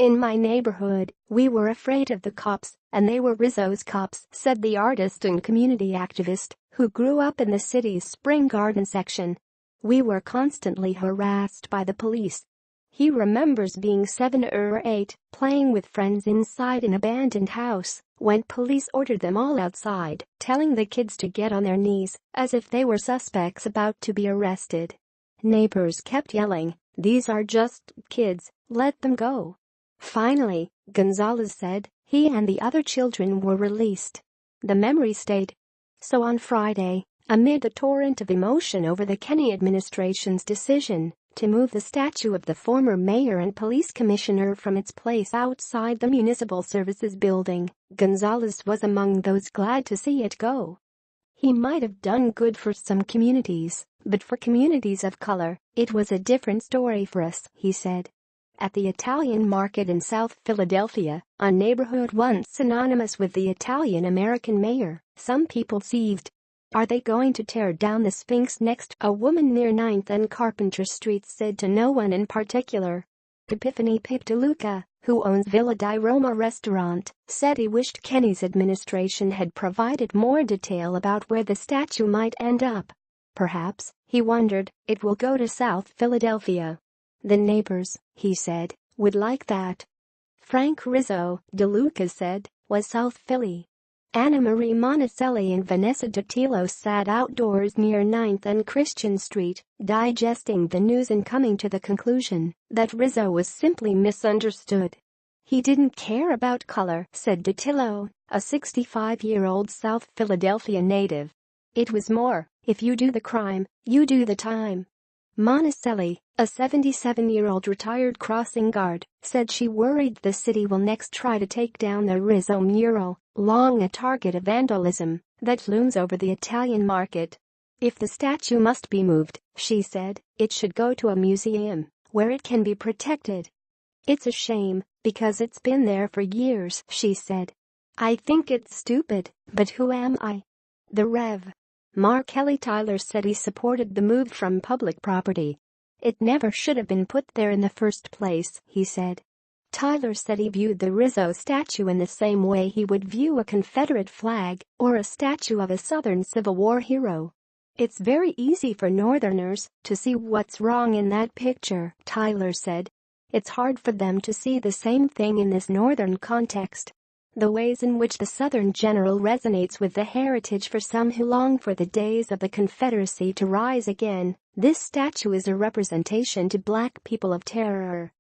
"In my neighborhood, we were afraid of the cops, and they were Rizzo's cops," said the artist and community activist, who grew up in the city's Spring Garden section. "We were constantly harassed by the police." He remembers being 7 or 8, playing with friends inside an abandoned house, when police ordered them all outside, telling the kids to get on their knees, as if they were suspects about to be arrested. Neighbors kept yelling, "These are just kids, let them go." Finally, Gonzalez said, he and the other children were released. The memory stayed. So on Friday, amid a torrent of emotion over the Kenney administration's decision to move the statue of the former mayor and police commissioner from its place outside the Municipal Services Building, Gonzalez was among those glad to see it go. "He might have done good for some communities, but for communities of color, it was a different story for us," he said. At the Italian market in South Philadelphia, a neighborhood once synonymous with the Italian-American mayor, some people seethed. Are they going to tear down the Sphinx next? A woman near 9th and Carpenter Streets said to no one in particular. Epiphany DeLuca, who owns Villa di Roma restaurant, said he wished Kenney's administration had provided more detail about where the statue might end up. Perhaps, he wondered, it will go to South Philadelphia. The neighbors, he said, would like that. Frank Rizzo, DeLuca said, was South Philly. Anna Marie Monticelli and Vanessa Datillo sat outdoors near 9th and Christian Street, digesting the news and coming to the conclusion that Rizzo was simply misunderstood. "He didn't care about color," said Datillo, a 65-year-old South Philadelphia native. "It was more, if you do the crime, you do the time." Monticelli, a 77-year-old retired crossing guard, said she worried the city will next try to take down the Rizzo mural, long a target of vandalism, that looms over the Italian market. "If the statue must be moved," she said, "it should go to a museum, where it can be protected." "It's a shame, because it's been there for years," she said. "I think it's stupid, but who am I?" The Rev. Mark Kelly Tyler said he supported the move from public property. "It never should have been put there in the first place," he said. Tyler said he viewed the Rizzo statue in the same way he would view a Confederate flag or a statue of a Southern Civil War hero. "It's very easy for Northerners to see what's wrong in that picture," Tyler said. "It's hard for them to see the same thing in this Northern context. The ways in which the Southern general resonates with the heritage for some who long for the days of the Confederacy to rise again. This statue is a representation to Black people of terror."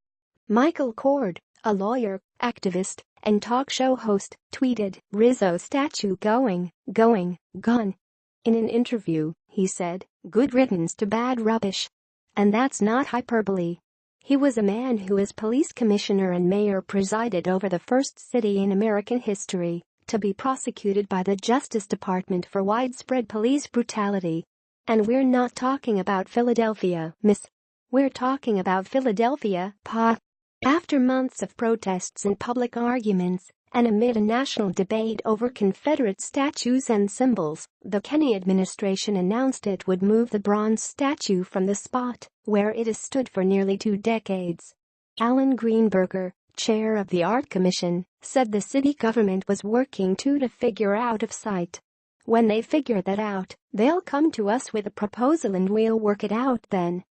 Michael Cord, a lawyer, activist, and talk show host, tweeted, "Rizzo statue going, gone." In an interview, he said, "Good riddance to bad rubbish." And that's not hyperbole. He was a man who as police commissioner and mayor presided over the first city in American history to be prosecuted by the Justice Department for widespread police brutality. And we're not talking about Philadelphia, miss. We're talking about Philadelphia, pa. After months of protests and public arguments, and amid a national debate over Confederate statues and symbols, the Kenney administration announced it would move the bronze statue from the spot where it has stood for nearly 2 decades. Alan Greenberger, chair of the Art Commission, said the city government was working to figure out of sight. "When they figure that out, they'll come to us with a proposal and we'll work it out then."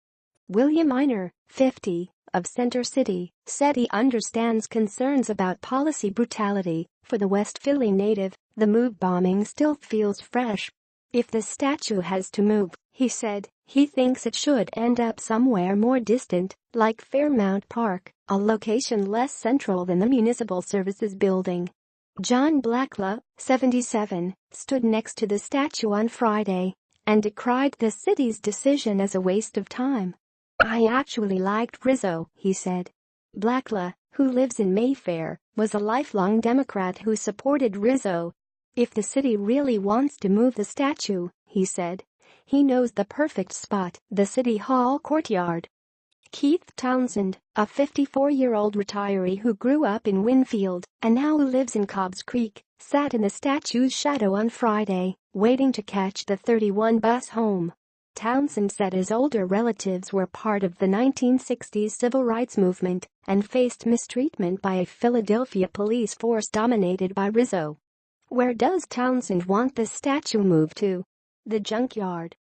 William Einer, 50, of Center City, said he understands concerns about policy brutality. For the West Philly native, the move bombing still feels fresh. If the statue has to move, he said, he thinks it should end up somewhere more distant, like Fairmount Park, a location less central than the Municipal Services Building. John Blackla, 77, stood next to the statue on Friday and decried the city's decision as a waste of time. "I actually liked Rizzo," he said. Blackla, who lives in Mayfair, was a lifelong Democrat who supported Rizzo. "If the city really wants to move the statue," he said, "he knows the perfect spot, the City Hall courtyard." Keith Townsend, a 54-year-old retiree who grew up in Winfield and now lives in Cobbs Creek, sat in the statue's shadow on Friday, waiting to catch the 31 bus home. Townsend said his older relatives were part of the 1960s civil rights movement and faced mistreatment by a Philadelphia police force dominated by Rizzo. Where does Townsend want the statue moved to? The junkyard.